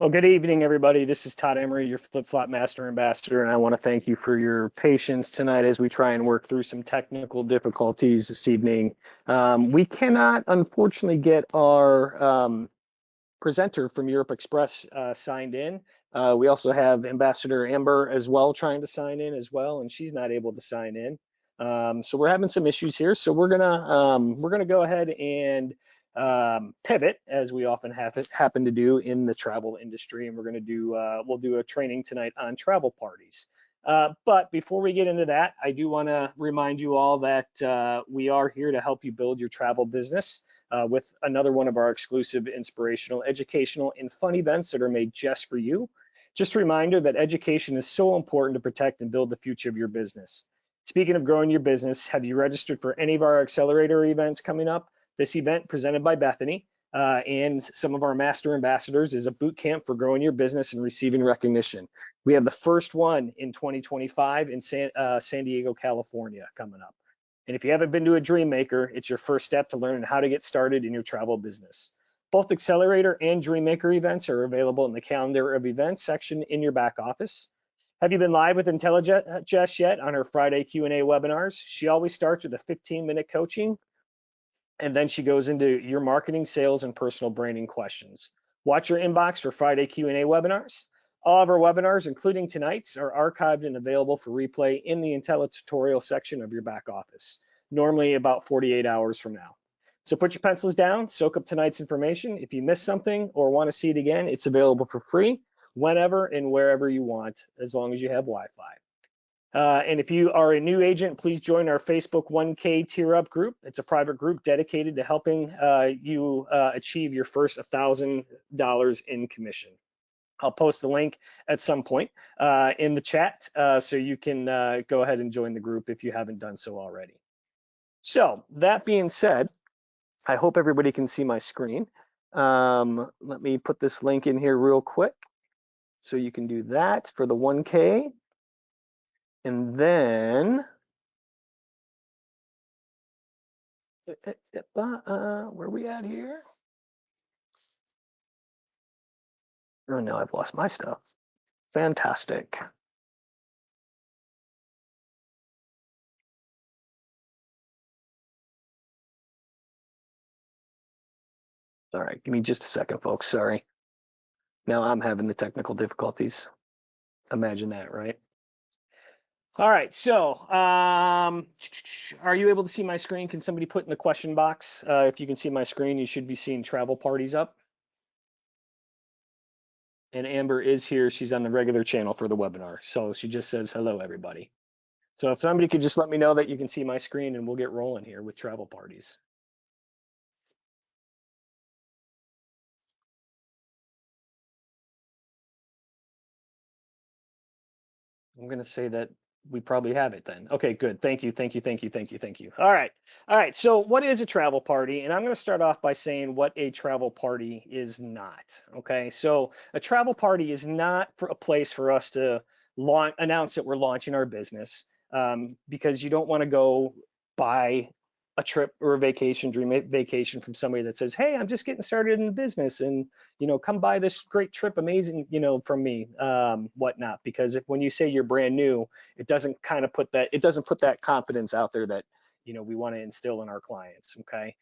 Well, good evening, everybody. This is Todd Emery, your Flip Flop Master Ambassador, and I want to thank you for your patience tonight as we try and work through some technical difficulties this evening. We cannot, unfortunately, get our presenter from Europe Express signed in. We also have Ambassador Amber as well trying to sign in as well, and she's not able to sign in. So we're having some issues here. So we're gonna go ahead and pivot, as we often happen to do in the travel industry, and we'll do a training tonight on travel parties. But before we get into that, I do want to remind you all that we are here to help you build your travel business with another one of our exclusive inspirational, educational, and fun events that are made just for you. Just a reminder that education is so important to protect and build the future of your business. Speaking of growing your business, have you registered for any of our accelerator events coming up? This event presented by Bethany and some of our master ambassadors is a boot camp for growing your business and receiving recognition. We have the first one in 2025 in San Diego, California coming up. And if you haven't been to a Dreammaker, it's your first step to learning how to get started in your travel business. Both Accelerator and Dreammaker events are available in the calendar of events section in your back office. Have you been live with IntelliJess yet on her Friday Q&A webinars? She always starts with a 15-minute coaching, and then she goes into your marketing, sales, and personal branding questions. Watch your inbox for Friday Q&A webinars. All of our webinars, including tonight's, are archived and available for replay in the IntelliTutorial section of your back office, normally about 48 hours from now. So put your pencils down, soak up tonight's information. If you missed something or want to see it again, it's available for free whenever and wherever you want, as long as you have Wi-Fi. And if you are a new agent, please join our Facebook 1K Tier Up group. It's a private group dedicated to helping you achieve your first $1,000 in commission. I'll post the link at some point in the chat so you can go ahead and join the group if you haven't done so already. So that being said, I hope everybody can see my screen. Let me put this link in here real quick so you can do that for the 1K. And then, where are we at here? Oh no, I've lost my stuff. Fantastic. All right, give me just a second, folks. Sorry. Now I'm having the technical difficulties. Imagine that, right? All right, so are you able to see my screen? Can somebody put in the question box? If you can see my screen, you should be seeing travel parties up. And Amber is here. She's on the regular channel for the webinar. So she just says, hello, everybody. So if somebody could just let me know that you can see my screen, and we'll get rolling here with travel parties. I'm going to say that we probably have it then. Okay, good. Thank you. All right. So what is a travel party? And I'm going to start off by saying what a travel party is not. Okay, so a travel party is not for a place for us to announce that we're launching our business, because you don't want to go buy a trip or a vacation, dream vacation from somebody that says, hey, I'm just getting started in the business, and come buy this great trip, amazing, from me, whatnot. Because when you say you're brand new, it doesn't put that confidence out there that we want to instill in our clients. Okay.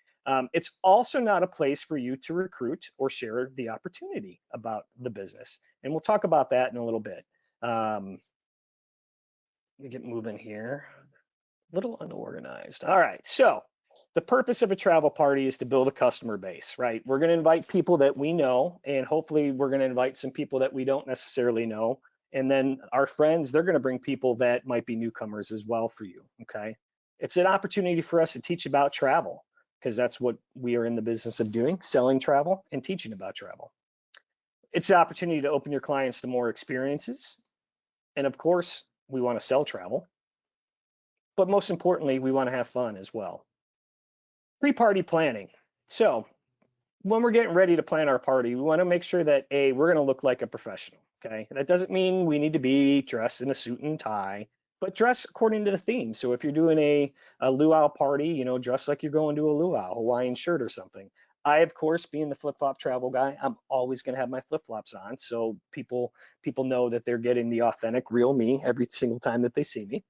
It's also not a place for you to recruit or share the opportunity about the business, and we'll talk about that in a little bit. Let me get moving here. A little unorganized. All right, so the purpose of a travel party is to build a customer base, right? We're going to invite people that we know, and hopefully we're going to invite some people that we don't necessarily know. And then our friends, they're going to bring people that might be newcomers as well for you, okay? It's an opportunity for us to teach about travel, because that's what we are in the business of doing, selling travel and teaching about travel. It's an opportunity to open your clients to more experiences. And of course, we want to sell travel. But most importantly, we want to have fun as well. Pre-party planning. So when we're getting ready to plan our party, we want to make sure that we're going to look like a professional. Okay, that doesn't mean we need to be dressed in a suit and tie, but dress according to the theme. So if you're doing a luau party, dress like you're going to a luau, Hawaiian shirt or something. I, of course, being the flip-flop travel guy, I'm always going to have my flip-flops on, so people know that they're getting the authentic, real me every single time that they see me.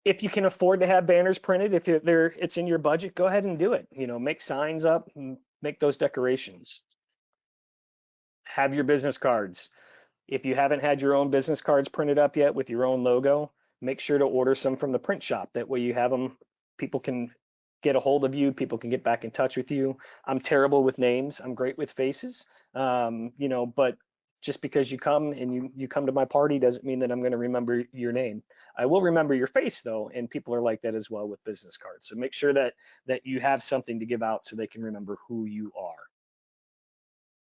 If you can afford to have banners printed, if it's in your budget, go ahead and do it. You know, make signs up, make those decorations. Have your business cards. If you haven't had your own business cards printed up yet with your own logo, make sure to order some from the print shop. That way you have them, people can get a hold of you, people can get back in touch with you. I'm terrible with names, I'm great with faces, you know, but just because you come and you come to my party doesn't mean that I'm going to remember your name. I will remember your face though, and people are like that as well with business cards. So make sure that you have something to give out so they can remember who you are.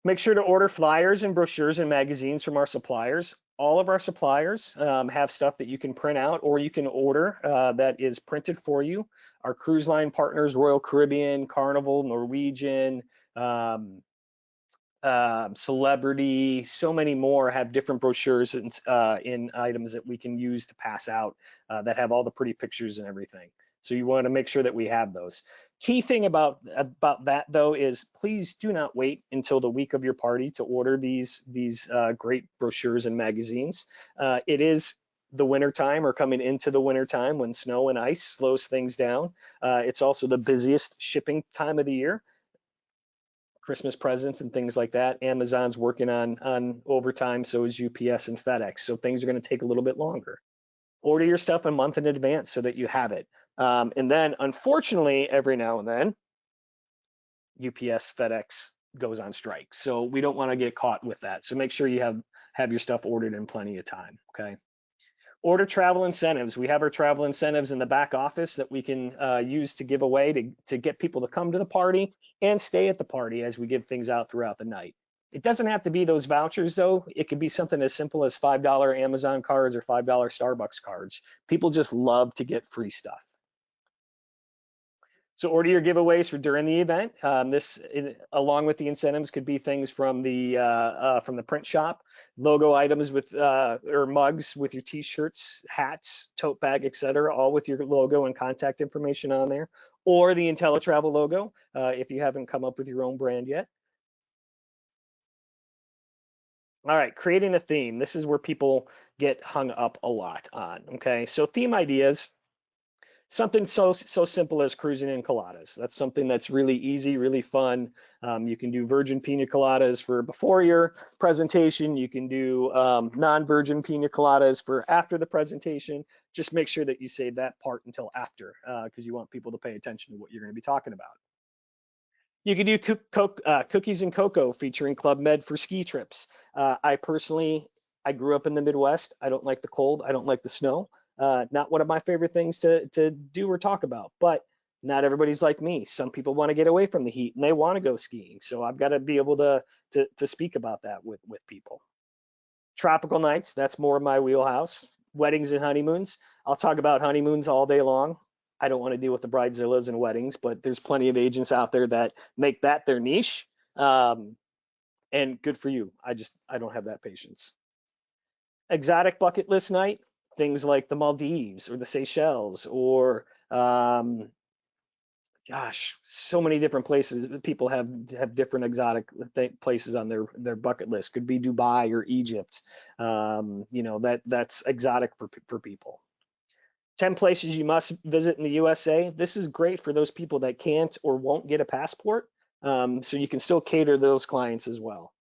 Make sure to order flyers and brochures and magazines from our suppliers. All of our suppliers have stuff that you can print out or you can order that is printed for you. Our cruise line partners, Royal Caribbean, Carnival, Norwegian, Celebrity, so many more have different brochures and in items that we can use to pass out that have all the pretty pictures and everything. So you want to make sure that we have those. Key thing about that though is please do not wait until the week of your party to order these great brochures and magazines. It is the winter time or coming into the winter time when snow and ice slows things down. It's also the busiest shipping time of the year. Christmas presents and things like that. Amazon's working on overtime, so is UPS and FedEx. So things are going to take a little bit longer. Order your stuff a month in advance so that you have it. And then, unfortunately, every now and then, UPS, FedEx goes on strike. So we don't want to get caught with that. So make sure you have your stuff ordered in plenty of time. Okay. Order travel incentives. We have our travel incentives in the back office that we can use to give away to get people to come to the party and stay at the party as we give things out throughout the night. It doesn't have to be those vouchers though. It could be something as simple as $5 Amazon cards or $5 Starbucks cards. People just love to get free stuff. So order your giveaways for during the event. Along with the incentives, could be things from the print shop, logo items with or mugs with your T-shirts, hats, tote bag, etc., all with your logo and contact information on there, or the IntelliTravel logo if you haven't come up with your own brand yet. All right, creating a theme. This is where people get hung up a lot on. Okay, so theme ideas. Something so simple as cruising in coladas. That's something that's really easy, really fun. You can do virgin pina coladas for before your presentation. You can do non-virgin pina coladas for after the presentation. Just make sure that you save that part until after because you want people to pay attention to what you're going to be talking about. You can do cookies and cocoa featuring Club Med for ski trips. I grew up in the Midwest. I don't like the cold. I don't like the snow. Not one of my favorite things to do or talk about, but not everybody's like me. Some people want to get away from the heat and they want to go skiing. So I've got to be able to speak about that with people. Tropical nights, that's more of my wheelhouse. Weddings and honeymoons. I'll talk about honeymoons all day long. I don't want to deal with the bridezillas and weddings, but there's plenty of agents out there that make that their niche. And good for you. I don't have that patience. Exotic bucket list night, things like the Maldives or the Seychelles or gosh, so many different places. People have different exotic places on their bucket list. Could be Dubai or Egypt. You know, that's exotic for people. 10 places you must visit in the USA. This is great for those people that can't or won't get a passport. So you can still cater to those clients as well.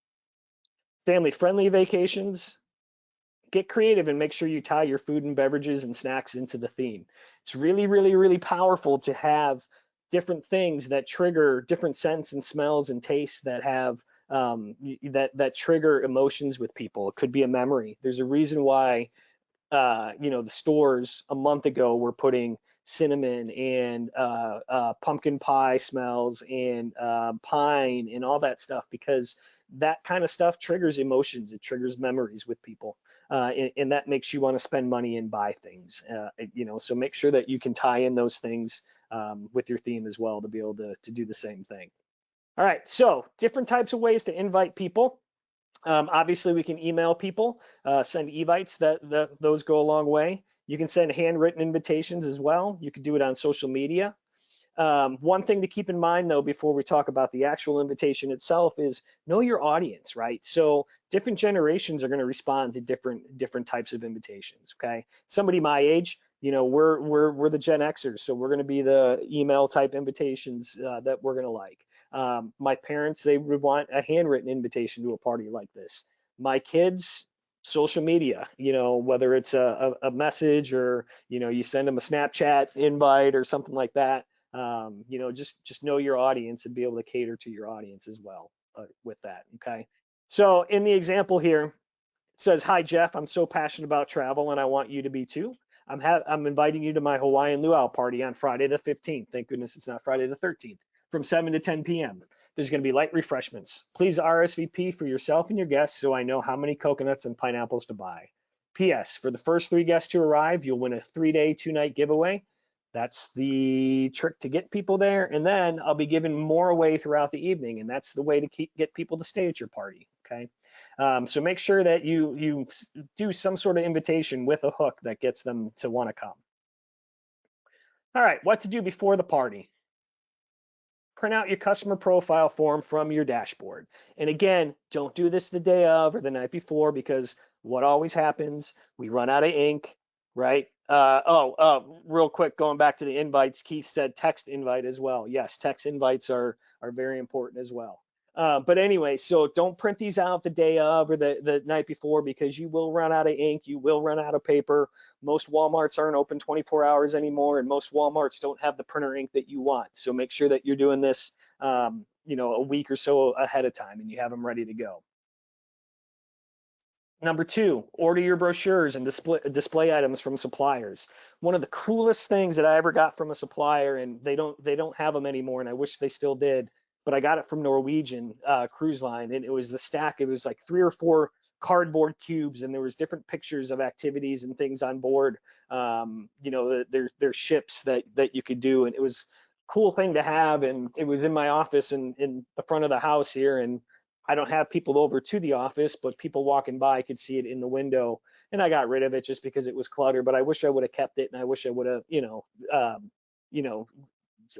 Family-friendly vacations. Get creative and make sure you tie your food and beverages and snacks into the theme. It's really, really, really powerful to have different things that trigger different scents and smells and tastes that have that trigger emotions with people. It could be a memory. There's a reason why you know, the stores a month ago were putting cinnamon and pumpkin pie smells and pine and all that stuff, because that kind of stuff triggers emotions. It triggers memories with people, and that makes you want to spend money and buy things. You know, so make sure that you can tie in those things with your theme as well to be able to do the same thing. All right, so different types of ways to invite people. Obviously, we can email people, send evites. Those go a long way. You can send handwritten invitations as well. You can do it on social media. One thing to keep in mind though, before we talk about the actual invitation itself, is know your audience, right? So different generations are going to respond to different types of invitations. Okay, somebody my age, we're the Gen Xers, so we're going to be the email type invitations that we're going to like. My parents, they would want a handwritten invitation to a party like this. My kids, social media, whether it's a message or you send them a Snapchat invite or something like that. Just know your audience and be able to cater to your audience as well with that. Okay. So in the example here, it says, "Hi Jeff, I'm so passionate about travel and I want you to be too. I'm inviting you to my Hawaiian luau party on Friday the 15th. Thank goodness it's not Friday the 13th, from 7 to 10 p.m. There's going to be light refreshments. Please RSVP for yourself and your guests so I know how many coconuts and pineapples to buy. P.S. For the first 3 guests to arrive, you'll win a 3-day, 2-night giveaway. That's the trick to get people there. And then I'll be giving more away throughout the evening. And that's the way to get people to stay at your party." Okay. So make sure that you do some sort of invitation with a hook that gets them to want to come. All right, what to do before the party. Print out your customer profile form from your dashboard. And again, don't do this the day of or the night before, because what always happens, we run out of ink, right? Real quick, going back to the invites, Keith said text invite as well. Yes, text invites are very important as well. But anyway, so don't print these out the day of or the night before, because you will run out of ink, you will run out of paper. Most Walmarts aren't open 24 hours anymore, and most Walmarts don't have the printer ink that you want. So make sure that you're doing this, a week or so ahead of time and you have them ready to go. Number 2, order your brochures and display items from suppliers. One of the coolest things that I ever got from a supplier, and they don't have them anymore, and I wish they still did, but I got it from Norwegian Cruise Line, and it was the stack. It was like 3 or 4 cardboard cubes, and there was different pictures of activities and things on board. There's ships that you could do, and it was a cool thing to have. And it was in my office in the front of the house here, and I don't have people over to the office, but people walking by could see it in the window. And I got rid of it just because it was clutter, but I wish I would have kept it, and I wish I would have,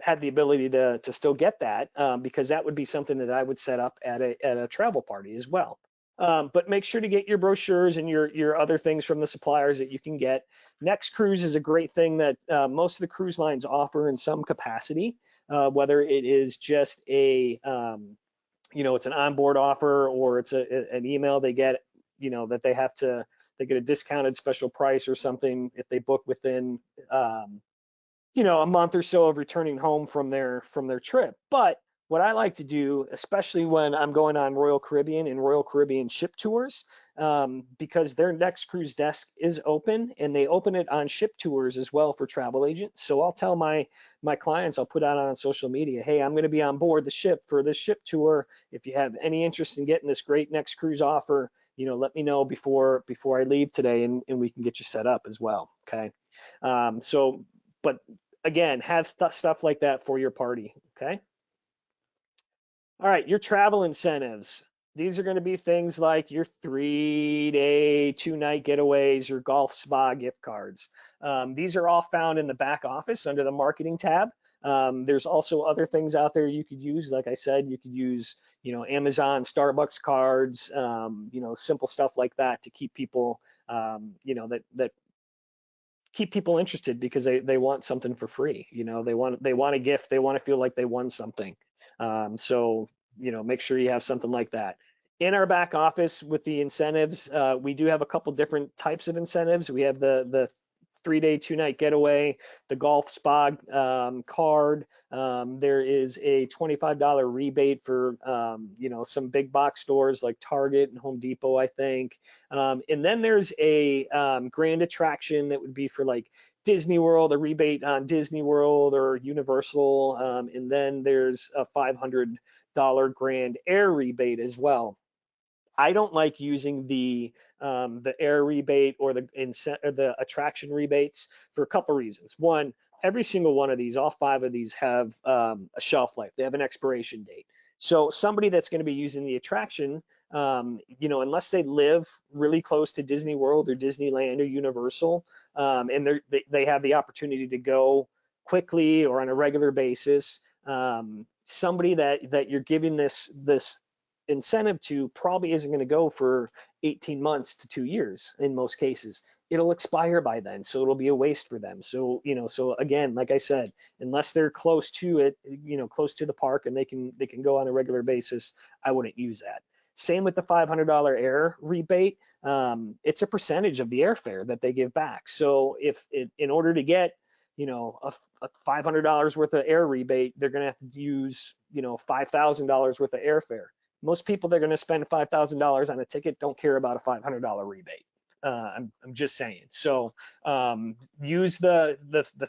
had the ability to still get that, because that would be something that I would set up at a travel party as well. But make sure to get your brochures and your other things from the suppliers that you can get. Next Cruise is a great thing that most of the cruise lines offer in some capacity, whether it is just it's an onboard offer, or it's an email they get, that they get a discounted special price or something if they book within, a month or so of returning home from their trip. But what I like to do, especially when I'm going on Royal Caribbean and Royal Caribbean ship tours, because their Next Cruise desk is open, and they open it on ship tours as well for travel agents. So I'll tell my clients, I'll put out on social media, hey, I'm going to be on board the ship for this ship tour. If you have any interest in getting this great Next Cruise offer, let me know before I leave today, and we can get you set up as well. Okay. But again, have stuff like that for your party. Okay. All right, your travel incentives. These are going to be things like your 3-day, 2-night getaways, your golf spa gift cards. These are all found in the back office under the marketing tab. There's also other things out there you could use. Like I said, you could use, Amazon, Starbucks cards, simple stuff like that to keep people, that keep people interested, because they want something for free. They want a gift. They want to feel like they won something. So make sure you have something like that. In our back office with the incentives, we do have a couple different types of incentives. We have the 3-day, 2-night getaway, the golf spa card. There is a $25 rebate for some big box stores like Target and Home Depot, I think. And then there's a grand attraction that would be for like Disney World, a rebate on Disney World or Universal. And then there's a $500 grand air rebate as well. I don't like using the air rebate or the attraction rebates for a couple reasons. One, every single one of these, all 5 of these, have a shelf life. They have an expiration date. So somebody that's going to be using the attraction, unless they live really close to Disney World or Disneyland or Universal, and they have the opportunity to go quickly or on a regular basis, somebody that you're giving this incentive to probably isn't going to go for 18 months to 2 years in most cases. It'll expire by then, so it'll be a waste for them. So, so again, like I said, unless they're close to it, close to the park and they can go on a regular basis, I wouldn't use that. Same with the $500 air rebate. It's a percentage of the airfare that they give back. So if in order to get a $500 worth of air rebate, they're going to have to use $5,000 worth of airfare. Most people that are going to spend $5,000 on a ticket don't care about a $500 rebate. I'm just saying. So use the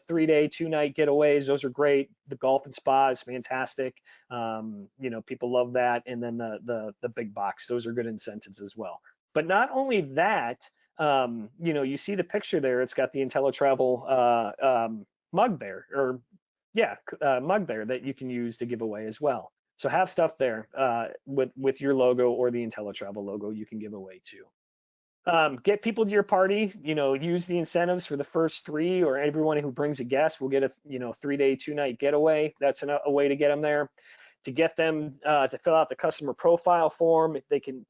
3-day, 2-night getaways. Those are great. The golf and spa is fantastic. People love that. And then the big box. Those are good incentives as well. But not only that, you see the picture there. It's got the IntelliTravel mug there, or mug there that you can use to give away as well. So have stuff there with your logo or the IntelliTravel logo you can give away too. Get people to your party, use the incentives for the first 3, or everyone who brings a guest will get a 3-day, 2-night getaway. That's a way to get them there. To get them to fill out the customer profile form, if they can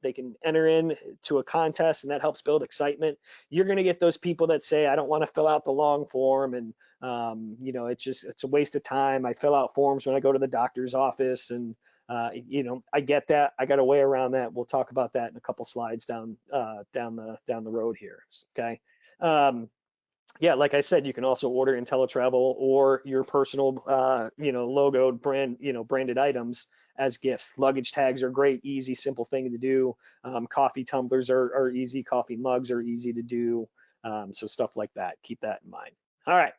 enter in to a contest, and that helps build excitement. You're going to get those people that say, I don't want to fill out the long form, and it's a waste of time. I fill out forms when I go to the doctor's office, and I get that. I got a way around that. We'll talk about that in a couple slides down the road here. Okay. Like I said, you can also order IntelliTravel or your personal, logoed branded items as gifts. Luggage tags are great, easy, simple thing to do. Coffee tumblers are easy. Coffee mugs are easy to do. So stuff like that. Keep that in mind. All right.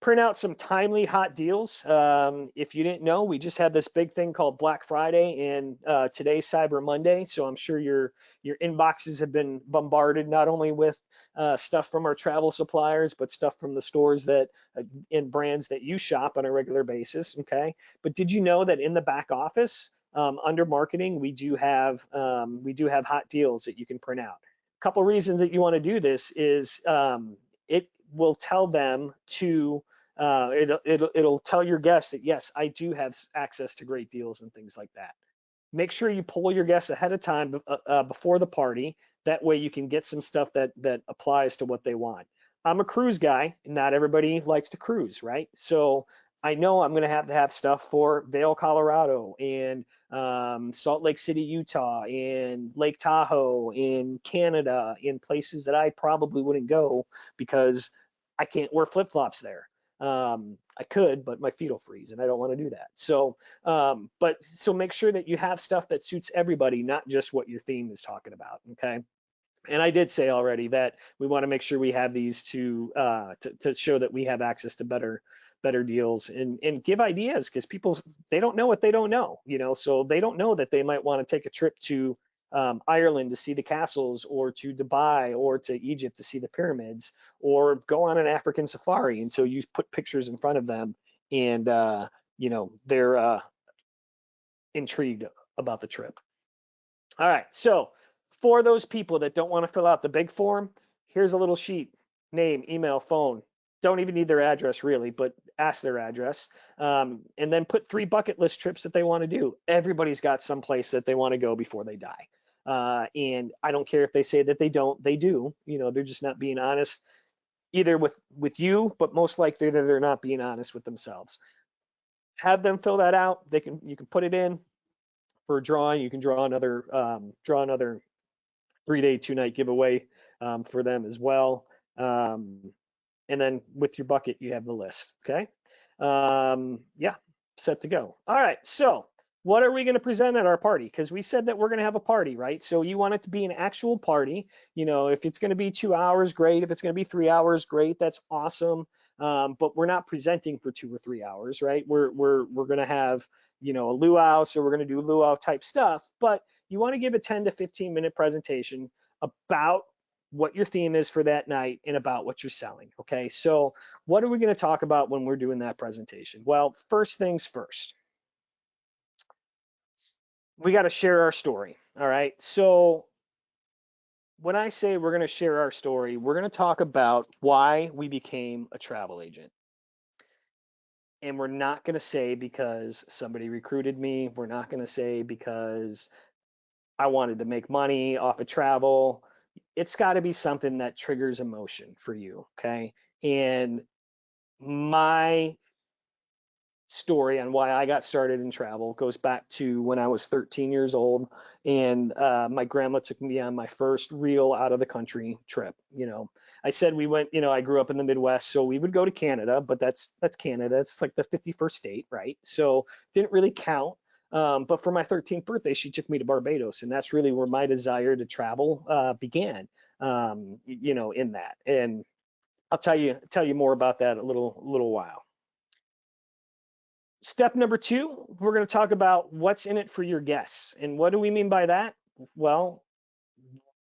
Print out some timely hot deals. If you didn't know, we just had this big thing called Black Friday, and today's Cyber Monday. So I'm sure your inboxes have been bombarded not only with stuff from our travel suppliers, but stuff from the stores that in brands that you shop on a regular basis. Okay, but did you know that in the back office under marketing, we do have hot deals that you can print out. A couple reasons that you want to do this is it will tell them to it'll tell your guests that, yes, I do have access to great deals and things like that. Make sure you poll your guests ahead of time before the party. That way you can get some stuff that applies to what they want. I'm a cruise guy, and not everybody likes to cruise, right? So I know I'm going to have stuff for Vail, Colorado, and Salt Lake City, Utah, and Lake Tahoe, in Canada, in places that I probably wouldn't go because I can't wear flip-flops there. I could, but my feet will freeze, and I don't want to do that. So, so make sure that you have stuff that suits everybody, not just what your theme is talking about. Okay. And I did say already that we want to make sure we have these to show that we have access to better deals and give ideas, because people, they don't know what they don't know, so they don't know that they might want to take a trip to Ireland to see the castles, or to Dubai, or to Egypt to see the pyramids, or go on an African safari until you put pictures in front of them, and they're intrigued about the trip. All right, so for those people that don't want to fill out the big form, here's a little sheet: name, email, phone. Don't even need their address really, but ask their address. And then put 3 bucket list trips that they want to do. Everybody's got some place that they want to go before they die. And I don't care if they say that they don't, they do. They're just not being honest, either with you, but most likely they're not being honest with themselves. Have them fill that out. You can put it in for a drawing. You can draw another 3-day, 2-night giveaway for them as well. And then with your bucket, you have the list. Okay. Set to go. All right. So what are we going to present at our party? Because we said that we're going to have a party, right? So you want it to be an actual party. If it's going to be 2 hours, great. If it's going to be 3 hours, great. That's awesome. But we're not presenting for 2 or 3 hours, right? We're going to have, a luau, so we're going to do luau type stuff. But you want to give a 10 to 15 minute presentation about what your theme is for that night and about what you're selling. Okay, so what are we going to talk about when we're doing that presentation? Well, first things first, we got to share our story. All right, so when I say we're going to share our story, we're going to talk about why we became a travel agent. And we're not going to say because somebody recruited me. We're not going to say because I wanted to make money off of travel. It's got to be something that triggers emotion for you. Okay. And my story on why I got started in travel goes back to when I was 13 years old, and my grandma took me on my first real out of the country trip. I said we went. I grew up in the Midwest, so we would go to Canada, but that's Canada. It's like the 51st state, right? So didn't really count. But for my 13th birthday, she took me to Barbados, and that's really where my desire to travel began. In that, and I'll tell you more about that a little while. Step number two, we're going to talk about what's in it for your guests. And what do we mean by that? Well,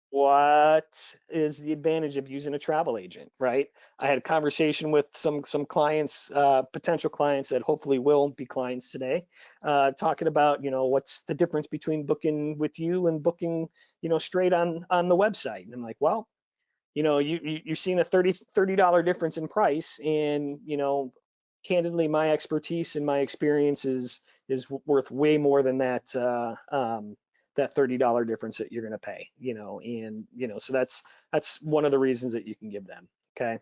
what is the advantage of using a travel agent, right? I had a conversation with some clients, potential clients that hopefully will be clients today, talking about, what's the difference between booking with you and booking, straight on the website. And I'm like, well, you've seen a $30 difference in price, and candidly, my expertise and my experience is worth way more than that $30 difference that you're going to pay. And so that's one of the reasons that you can give them. Okay,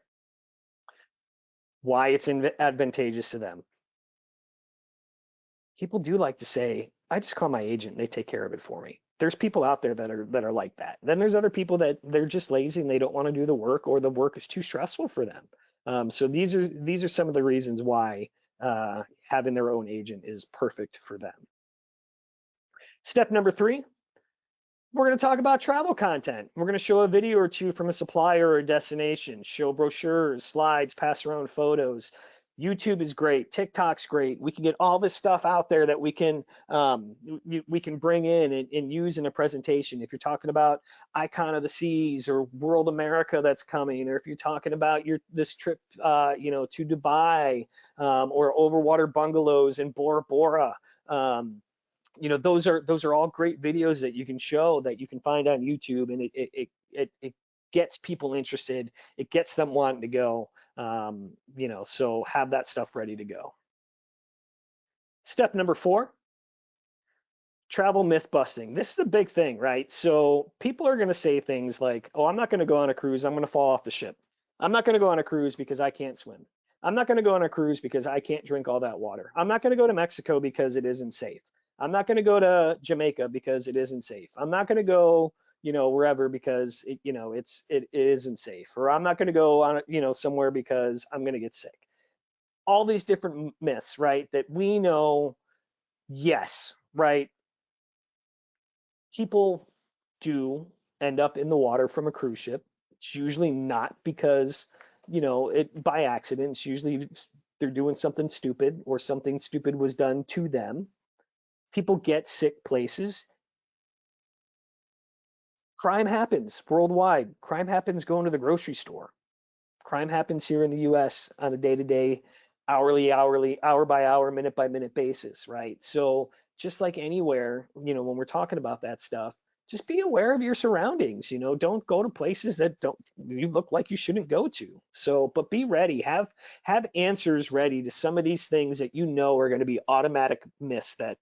why it's advantageous to them. People do like to say, I just call my agent, they take care of it for me. There's people out there that are like that. Then there's other people that they're just lazy and they don't want to do the work, or the work is too stressful for them. So these are some of the reasons why having their own agent is perfect for them. Step number three, we're going to talk about travel content. We're going to show a video or two from a supplier or a destination, show brochures, slides, pass around photos. YouTube is great. TikTok's great. We can get all this stuff out there that we can bring in and use in a presentation. If you're talking about Icon of the Seas or World America that's coming, or if you're talking about this trip, to Dubai, or overwater bungalows in Bora Bora. Those are all great videos that you can show, that you can find on YouTube, and it gets people interested. It gets them wanting to go. So have that stuff ready to go. Step number four, travel myth busting. This is a big thing, right? So people are going to say things like, oh, I'm not going to go on a cruise. I'm going to fall off the ship. I'm not going to go on a cruise because I can't swim. I'm not going to go on a cruise because I can't drink all that water. I'm not going to go to Mexico because it isn't safe. I'm not going to go to Jamaica because it isn't safe. I'm not going to go, wherever because it isn't safe. Or I'm not going to go on, somewhere because I'm going to get sick. All these different myths, right? That we know, yes, right? People do end up in the water from a cruise ship. It's usually not because, it by accident. It's usually they're doing something stupid, or something stupid was done to them. People get sick places. Crime happens worldwide. Crime happens going to the grocery store. Crime happens here in the US on a day-to-day, hourly, hour by hour, minute by minute basis, right? So just like anywhere, when we're talking about that stuff, just be aware of your surroundings. Don't go to places that don't you look like you shouldn't go to. So, but be ready. Have answers ready to some of these things that are going to be automatic myths that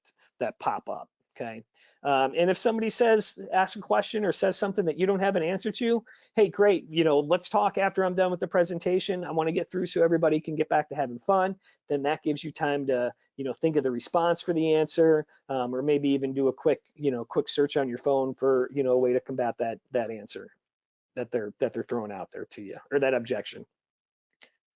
pop up. Okay. And if somebody asks a question or says something that you don't have an answer to, hey, great, let's talk after I'm done with the presentation. I want to get through so everybody can get back to having fun. Then that gives you time to, think of the response for the answer, or maybe even do a quick search on your phone for, a way to combat that answer that they're throwing out there to you, or that objection.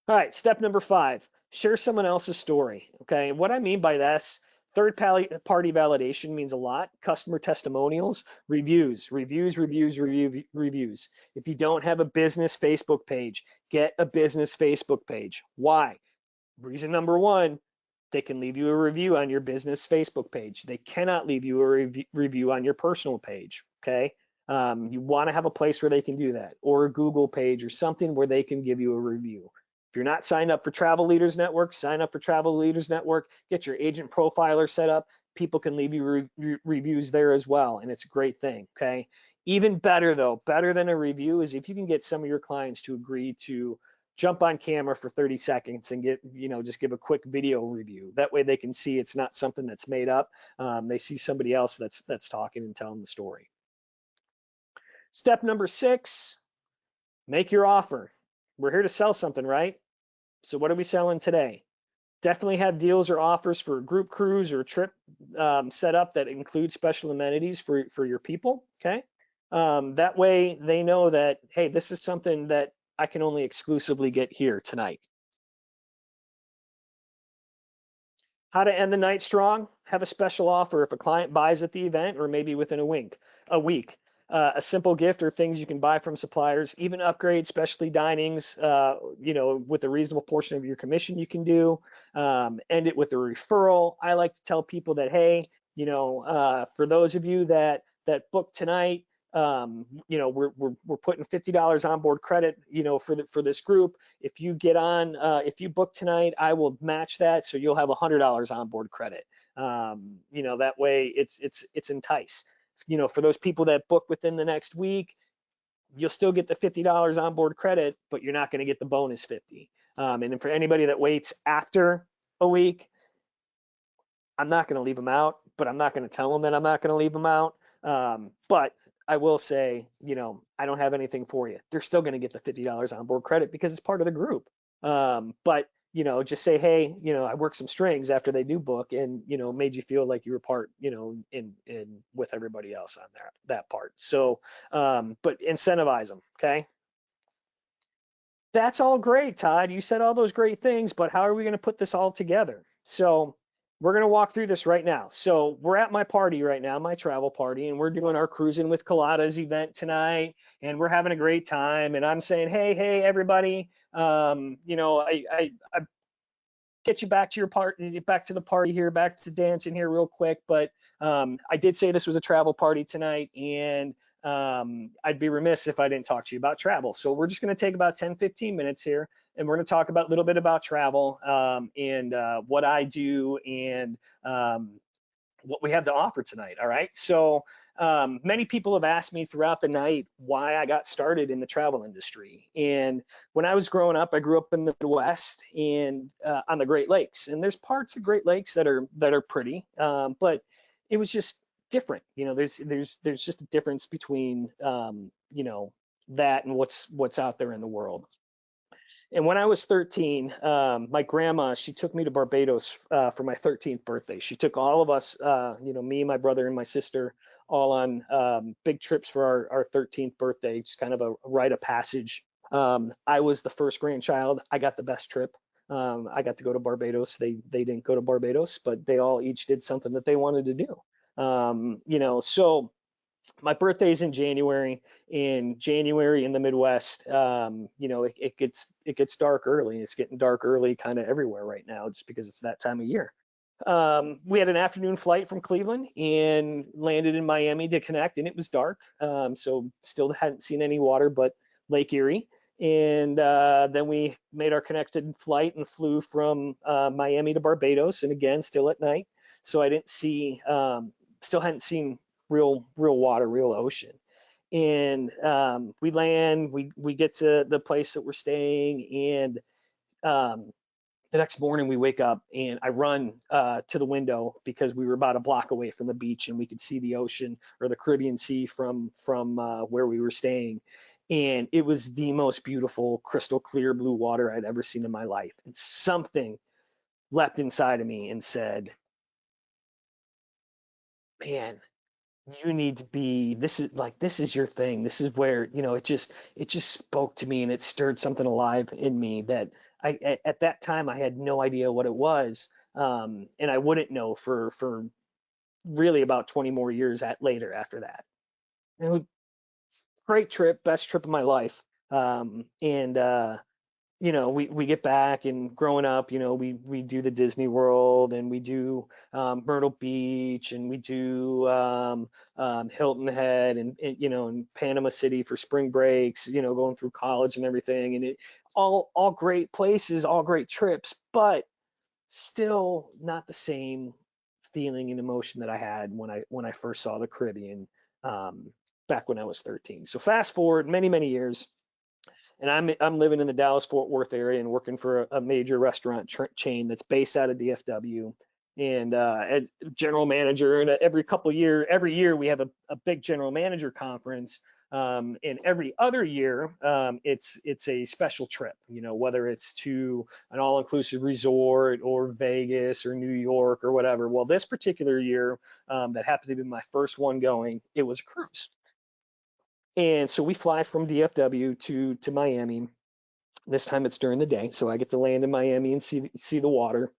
All right, step number 5, share someone else's story. Okay, what I mean by this, third-party validation means a lot. Customer testimonials, reviews. If you don't have a business Facebook page, get a business Facebook page. Why? Reason number 1, they can leave you a review on your business Facebook page. They cannot leave you a review on your personal page, okay? You want to have a place where they can do that, or a Google page or something where they can give you a review. If you're not signed up for Travel Leaders Network, sign up for Travel Leaders Network, get your agent profiler set up. People can leave you reviews there as well, and it's a great thing, okay? Even better though, better than a review is if you can get some of your clients to agree to jump on camera for 30 seconds and just give a quick video review. That way they can see it's not something that's made up. They see somebody else that's talking and telling the story. Step number 6, make your offer. We're here to sell something, right? So what are we selling today? Definitely have deals or offers for a group cruise or a trip set up that include special amenities for your people, okay? That way they know that, hey, this is something that I can only exclusively get here tonight. How to end the night strong? Have a special offer if a client buys at the event or maybe within a week. A simple gift or things you can buy from suppliers, even upgrade specialty dinings, with a reasonable portion of your commission you can do. End it with a referral. I like to tell people that, hey, for those of you that book tonight, we're putting $50 onboard credit, for this group. If you if you book tonight, I will match that, so you'll have $100 onboard credit. That way it's entice. For those people that book within the next week, you'll still get the $50 onboard credit, but you're not going to get the bonus 50. And then for anybody that waits after a week, I'm not going to leave them out, but I'm not going to tell them that I'm not going to leave them out. But I will say, I don't have anything for you. They're still going to get the $50 onboard credit because it's part of the group. But just say, hey, I worked some strings after they do book, and made you feel like you were part, in with everybody else on that part. So, but incentivize them, okay? That's all great, Todd. You said all those great things, but how are we going to put this all together? So we're going to walk through this right now. So we're at my party right now, my travel party, and we're doing our Cruising with Culottes event tonight, and we're having a great time. And I'm saying, hey, everybody, I get you back to your party, back to the party here, back to dancing here real quick. But I did say this was a travel party tonight, and I'd be remiss if I didn't talk to you about travel. So we're just going to take about 10-15 minutes here, and we're going to talk about a little bit about travel, and what I do, and what we have to offer tonight. All right. So many people have asked me throughout the night why I got started in the travel industry. And when I was growing up, I grew up in the Midwest and on the Great Lakes. And there's parts of Great Lakes that are pretty, but it was just different. There's just a difference between that and what's out there in the world. And when I was 13, my grandma, she took me to Barbados for my 13th birthday. She took all of us, me, my brother, and my sister, all on big trips for our 13th birthday. It's kind of a rite of passage. I was the first grandchild. I got the best trip. I got to go to Barbados. They didn't go to Barbados, but they all each did something that they wanted to do. So my birthday is in January. In January in the Midwest, it gets dark early. It's getting dark early kind of everywhere right now, just because it's that time of year. We had an afternoon flight from Cleveland and landed in Miami to connect, and it was dark. So still hadn't seen any water but Lake Erie. And then we made our connected flight and flew from Miami to Barbados, and again, still at night. So I didn't see, still hadn't seen real water, real ocean. And we land, we get to the place that we're staying, and the next morning we wake up, and I run to the window because we were about a block away from the beach, and we could see the ocean, or the Caribbean Sea, from where we were staying. And it was the most beautiful, crystal clear blue water I'd ever seen in my life. And something leapt inside of me and said, man, you need to be, this is your thing. This is where, it just spoke to me, and it stirred something alive in me that at that time I had no idea what it was. And I wouldn't know for really about 20 more years later after that. And great trip, best trip of my life. And we get back, and growing up, we do the Disney World, and we do Myrtle Beach, and we do Hilton Head, and Panama City for spring breaks, going through college and everything. And it all great places, all great trips, but still not the same feeling and emotion that I had when I first saw the Caribbean back when I was 13. So fast forward many years. and I'm living in the Dallas-Fort Worth area and working for a major restaurant chain that's based out of DFW. And as general manager, and every year we have a big general manager conference. And every other year, it's a special trip, whether it's to an all-inclusive resort or Vegas or New York or whatever. Well, this particular year, that happened to be my first one going, it was a cruise. And so we fly from DFW to Miami. This time it's during the day, so I get to land in Miami and see the water.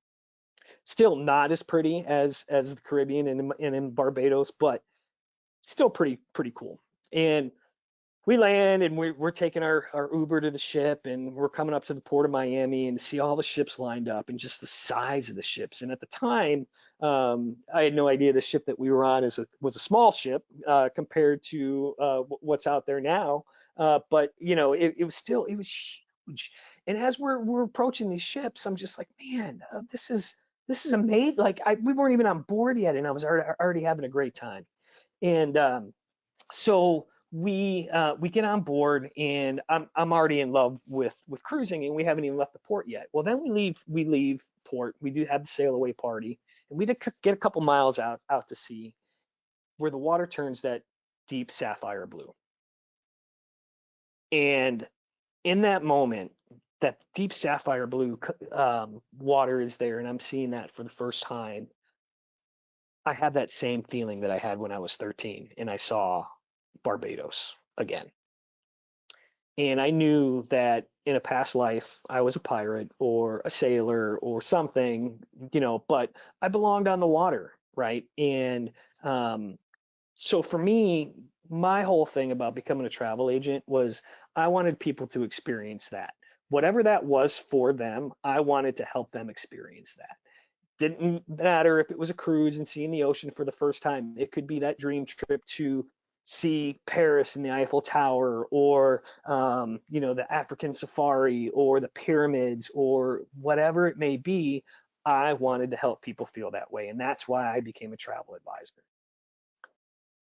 Still not as pretty as the Caribbean and in Barbados, but still pretty cool. And we land and we're taking our Uber to the ship, and we're coming up to the port of Miami and see all the ships lined up and just the size of the ships. And at the time, I had no idea the ship that we were on was a small ship compared to what's out there now. But it was huge. And as we're approaching these ships, I'm just like, man, this is amazing. Like we weren't even on board yet, and I was already having a great time. And so we get on board, and I'm already in love with cruising, and we haven't even left the port yet. Well, then we leave port. We do have the sail away party, and we get a couple miles out to sea, where the water turns that deep sapphire blue. And in that moment, that deep sapphire blue water is there, and I'm seeing that for the first time. I have that same feeling that I had when I was 13 and I saw Barbados again. And I knew that in a past life, I was a pirate or a sailor or something, but I belonged on the water, right? And so for me, my whole thing about becoming a travel agent was I wanted people to experience that. Whatever that was for them, I wanted to help them experience that. Didn't matter if it was a cruise and seeing the ocean for the first time. It could be that dream trip to see Paris and the Eiffel Tower, or the African safari, or the pyramids, or whatever it may be. I wanted to help people feel that way, and that's why I became a travel advisor.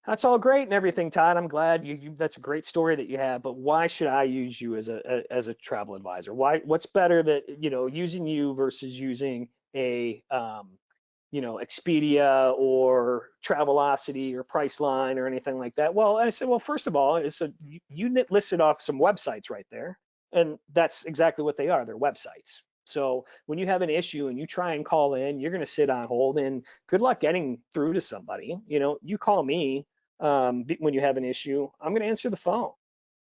That's all great and everything, Todd. I'm glad that's a great story that you have, but why should I use you as a travel advisor? What's better that, using you versus using a Expedia or Travelocity or Priceline or anything like that? Well, I said, well, first of all, you listed off some websites right there, and that's exactly what they are. They're websites. So when you have an issue and you try and call in, you're going to sit on hold, and good luck getting through to somebody. You call me when you have an issue, I'm going to answer the phone.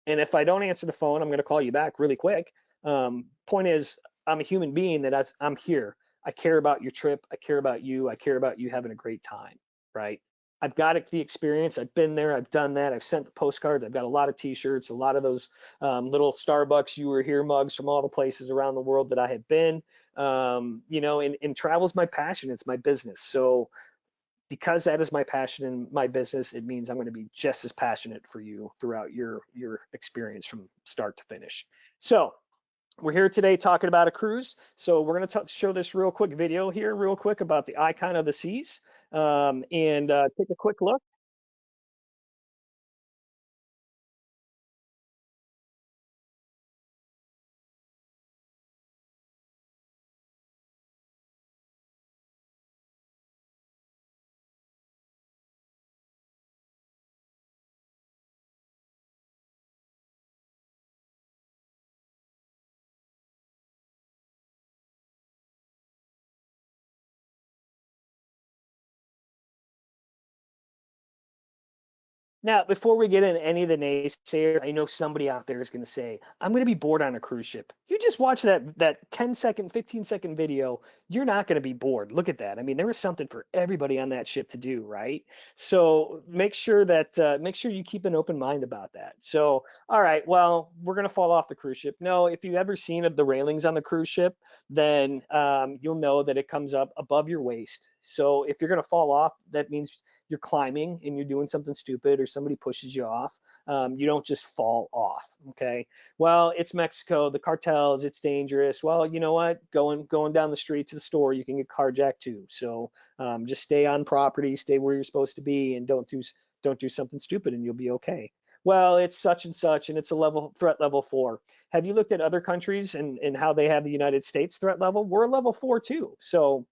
And if I don't answer the phone, I'm going to call you back really quick. Point is, I'm a human being that I'm here. I care about your trip. I care about you. I care about you having a great time, right? I've got the experience. I've been there. I've done that. I've sent the postcards. I've got a lot of T-shirts, a lot of those little Starbucks "You Were Here" mugs from all the places around the world that I have been. And travel's my passion. It's my business. So because that is my passion and my business, it means I'm going to be just as passionate for you throughout your experience from start to finish. So we're here today talking about a cruise. So we're going to show this real quick video here real quick about the Icon of the Seas, and take a quick look. Now, before we get into any of the naysayers, I know somebody out there is going to say, I'm going to be bored on a cruise ship. You just watch that 10-second, 15-second video. You're not going to be bored. Look at that. I mean, there was something for everybody on that ship to do, right? So make sure you keep an open mind about that. So, all right, well, we're going to fall off the cruise ship. No, if you've ever seen the railings on the cruise ship, then you'll know that it comes up above your waist. So if you're going to fall off, that means you're climbing and you're doing something stupid, or somebody pushes you off. You don't just fall off. Okay. Well, it's Mexico, the cartels, it's dangerous. Well, you know what? Going down the street to the store, you can get carjacked too. So just stay on property, stay where you're supposed to be, and don't do something stupid, and you'll be okay. well, it's such and such, and it's a threat level 4. Have you looked at other countries and how they have the United States threat level? We're a level 4 too. So,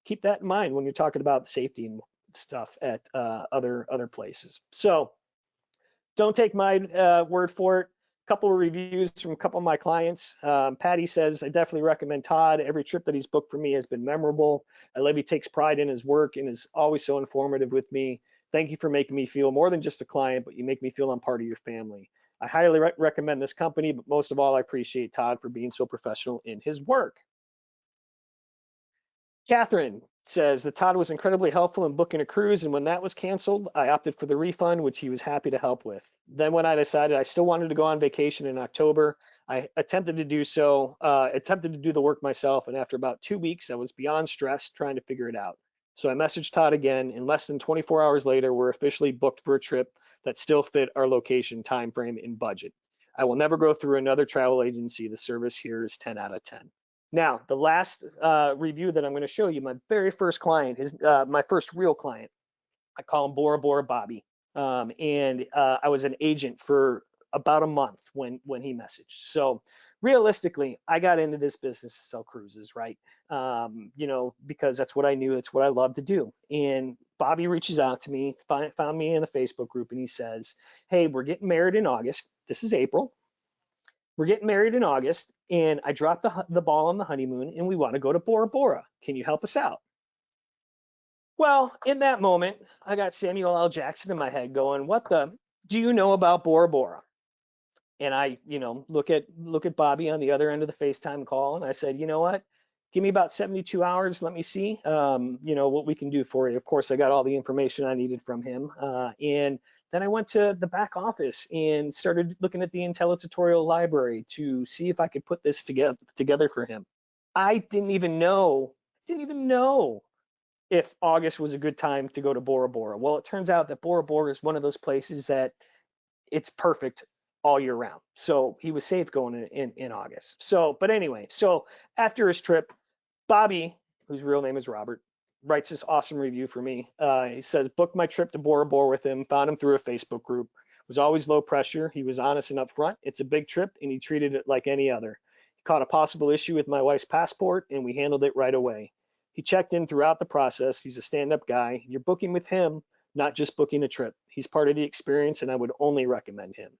keep that in mind when you're talking about safety and stuff at other places. So don't take my word for it. A couple of reviews from a couple of my clients. Patty says, I definitely recommend Todd. Every trip that he's booked for me has been memorable. I love he takes pride in his work and is always so informative with me. Thank you for making me feel more than just a client, but you make me feel I'm part of your family. I highly recommend this company, but most of all, I appreciate Todd for being so professional in his work. Catherine says that Todd was incredibly helpful in booking a cruise, and when that was canceled, I opted for the refund, which he was happy to help with. Then when I decided I still wanted to go on vacation in October, I attempted to do the work myself, and after about 2 weeks, I was beyond stressed trying to figure it out. So I messaged Todd again, and less than 24 hours later, we're officially booked for a trip that still fit our location, time frame, and budget. I will never go through another travel agency. The service here is 10 out of 10. Now, the last review that I'm going to show you, my very first client, my first real client. I call him Bora Bora Bobby, and I was an agent for about a month when he messaged. So realistically, I got into this business to sell cruises, right? Because that's what I knew, that's what I love to do. And Bobby reaches out to me, found me in a Facebook group, and he says, "Hey, we're getting married in August. This is April. We're getting married in August, and I dropped the ball on the honeymoon, and we want to go to Bora Bora. Can you help us out?" Well, in that moment, I got Samuel L. Jackson in my head going, "What the do you know about Bora Bora?" And I, look at Bobby on the other end of the FaceTime call, and I said, "You know what? Give me about 72 hours. Let me see, what we can do for you." Of course, I got all the information I needed from him, and then I went to the back office and started looking at the IntelliTutorial library to see if I could put this together for him. I didn't even know if August was a good time to go to Bora Bora. Well, it turns out that Bora Bora is one of those places that it's perfect all year round. So he was safe going in August. So, but anyway, so after his trip, Bobby, whose real name is Robert, writes this awesome review for me. He says, booked my trip to Bora Bora with him, found him through a Facebook group, was always low pressure. He was honest and upfront. It's a big trip and he treated it like any other. He caught a possible issue with my wife's passport and we handled it right away. He checked in throughout the process. He's a stand-up guy. You're booking with him, not just booking a trip. He's part of the experience and I would only recommend him.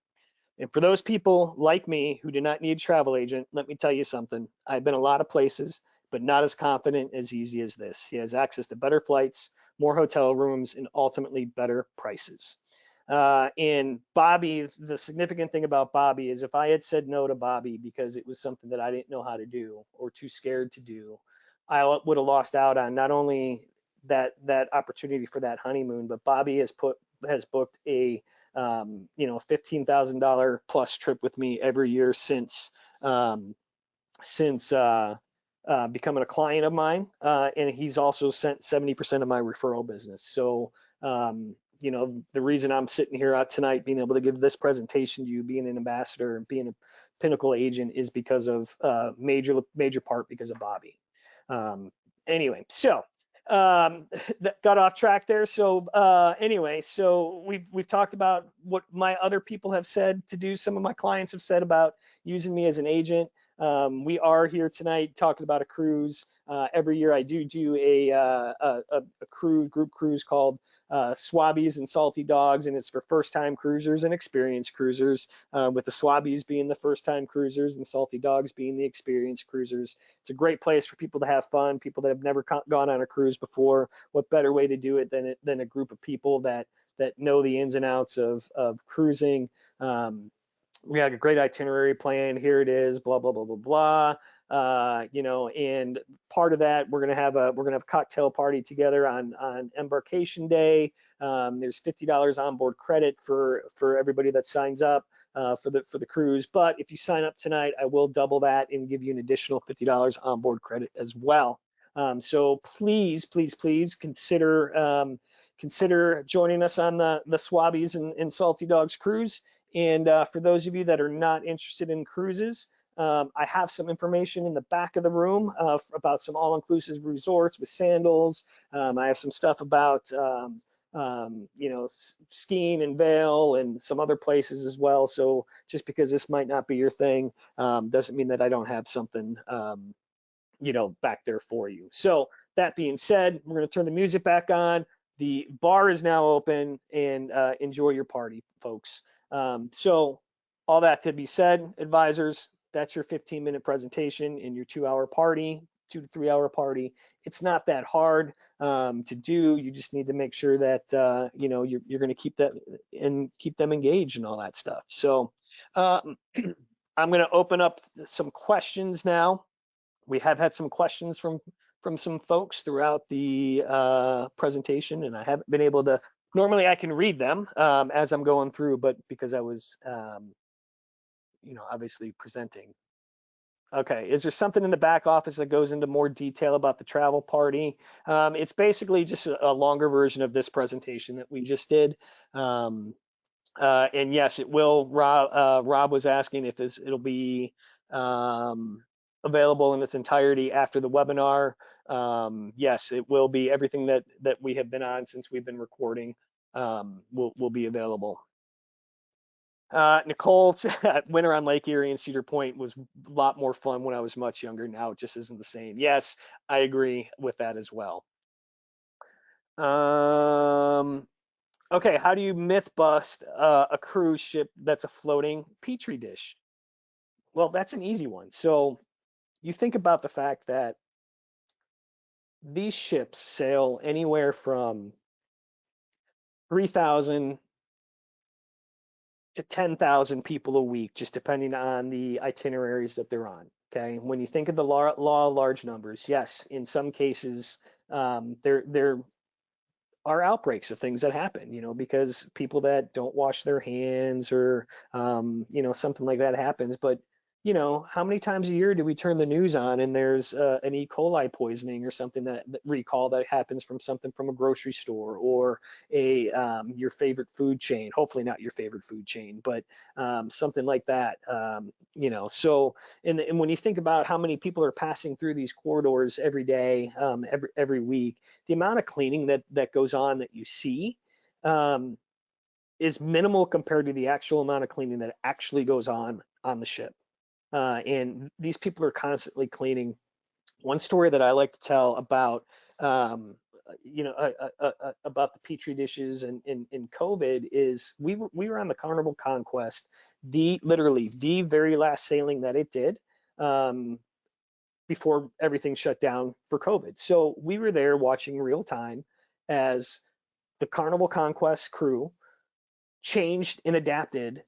And for those people like me who do not need a travel agent, let me tell you something. I've been a lot of places, but not as confident as easy as this. He has access to better flights, more hotel rooms, and ultimately better prices. And Bobby, the significant thing about Bobby is if I had said no to Bobby because it was something that I didn't know how to do or too scared to do, I would have lost out on not only that opportunity for that honeymoon, but Bobby has booked a $15,000 plus trip with me every year since becoming a client of mine, and he's also sent 70% of my referral business. So the reason I'm sitting here tonight, being able to give this presentation to you, being an ambassador and being a Pinnacle agent, is because of major part because of Bobby. Anyway, so that got off track there. So anyway, so we've talked about what my other people have said to do. Some of my clients have said about using me as an agent. We are here tonight talking about a cruise. Every year I do a group cruise called Swabbies and Salty Dogs, and it's for first-time cruisers and experienced cruisers, with the Swabbies being the first-time cruisers and Salty Dogs being the experienced cruisers. It's a great place for people to have fun, people that have never gone on a cruise before. What better way to do it than a group of people that know the ins and outs of cruising. We have a great itinerary plan. Here it is, blah, blah, blah, blah, blah. And part of that, we're gonna have a cocktail party together on embarkation day. There's $50 onboard credit for everybody that signs up for the cruise. But if you sign up tonight, I will double that and give you an additional $50 onboard credit as well. So please consider joining us on the Swabbies and Salty Dogs cruise. And for those of you that are not interested in cruises, I have some information in the back of the room about some all-inclusive resorts with sandals. I have some stuff about you know, skiing in Vail and some other places as well. So just because this might not be your thing, doesn't mean that I don't have something, you know, back there for you. So that being said, we're going to turn the music back on. The bar is now open, and enjoy your party, folks. So all that to be said, advisors, that's your 15-minute presentation in your 2-hour party, 2 to 3 hour party. It's not that hard to do. You just need to make sure that you know, you're going to keep that and keep them engaged and all that stuff. So I'm going to open up some questions now. We have had some questions from some folks throughout the presentation, and I haven't been able to. Normally, I can read them as I'm going through, but because I was, you know, obviously presenting. Okay, is there something in the back office that goes into more detail about the travel party? It's basically just a longer version of this presentation that we just did. And yes, it will. Rob was asking if it'll be available in its entirety after the webinar. Yes, it will be. Everything that we have been on since we've been recording will be available. Nicole, winter on Lake Erie and Cedar Point was a lot more fun when I was much younger. Now it just isn't the same. Yes, I agree with that as well. Okay, how do you myth bust a cruise ship that's a floating petri dish? Well, that's an easy one. So you think about the fact that these ships sail anywhere from 3,000 to 10,000 people a week, just depending on the itineraries that they're on. Okay, when you think of the law of large numbers, yes, in some cases there are outbreaks of things that happen, you know, because people that don't wash their hands or you know, something like that happens. But you know, how many times a year do we turn the news on and there's an E. coli poisoning or something that recall that happens from something from a grocery store or a your favorite food chain? Hopefully not your favorite food chain, but something like that. You know, so and when you think about how many people are passing through these corridors every day, every week, the amount of cleaning that goes on that you see is minimal compared to the actual amount of cleaning that actually goes on the ship. And these people are constantly cleaning. One story that I like to tell about, you know, about the petri dishes and in COVID is we were on the Carnival Conquest, literally the very last sailing that it did before everything shut down for COVID. So we were there watching real time as the Carnival Conquest crew changed and adapted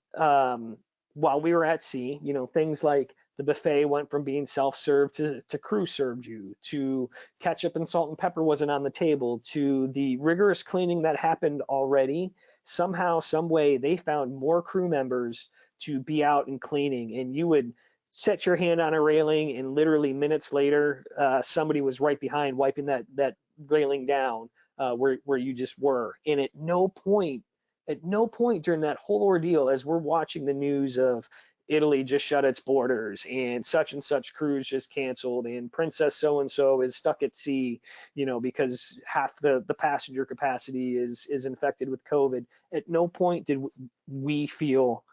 while we were at sea. You know, things like the buffet went from being self-served to crew served you, to ketchup and salt and pepper wasn't on the table, to the rigorous cleaning that happened already. Somehow, some way, they found more crew members to be out and cleaning, and you would set your hand on a railing, and literally minutes later, somebody was right behind wiping that railing down where you just were. And at no point during that whole ordeal, as we're watching the news of Italy just shut its borders and such cruise just canceled and Princess so and so is stuck at sea, you know, because half the passenger capacity is infected with COVID. At no point did we feel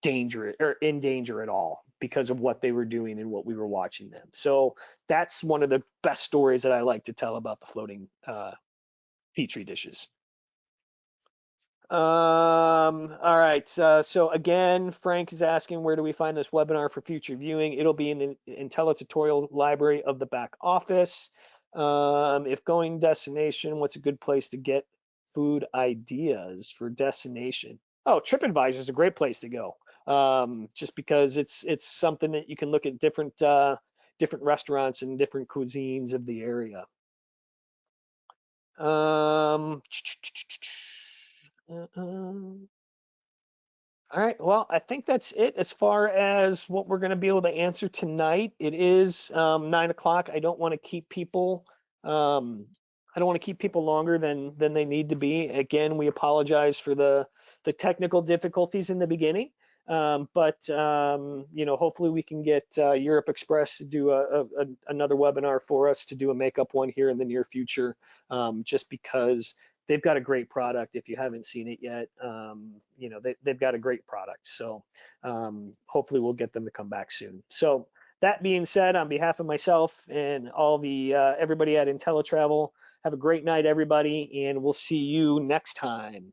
dangerous or in danger at all because of what they were doing and what we were watching them. So that's one of the best stories that I like to tell about the floating petri dishes. All right. So again, Frank is asking, where do we find this webinar for future viewing? It'll be in the IntelliTutorial library of the back office. If going destination, what's a good place to get food ideas for destination? Oh, TripAdvisor is a great place to go. Just because it's something that you can look at different restaurants and different cuisines of the area. All right, well, I think that's it as far as what we're going to be able to answer tonight. It is 9 o'clock. I don't want to keep people longer than they need to be. Again, we apologize for the technical difficulties in the beginning. But you know, hopefully we can get Europe Express to do another webinar for us, to do a makeup one here in the near future, just because they've got a great product. If you haven't seen it yet, you know, they've got a great product. So hopefully we'll get them to come back soon. So that being said, on behalf of myself and all the everybody at IntelliTravel, have a great night, everybody, and we'll see you next time.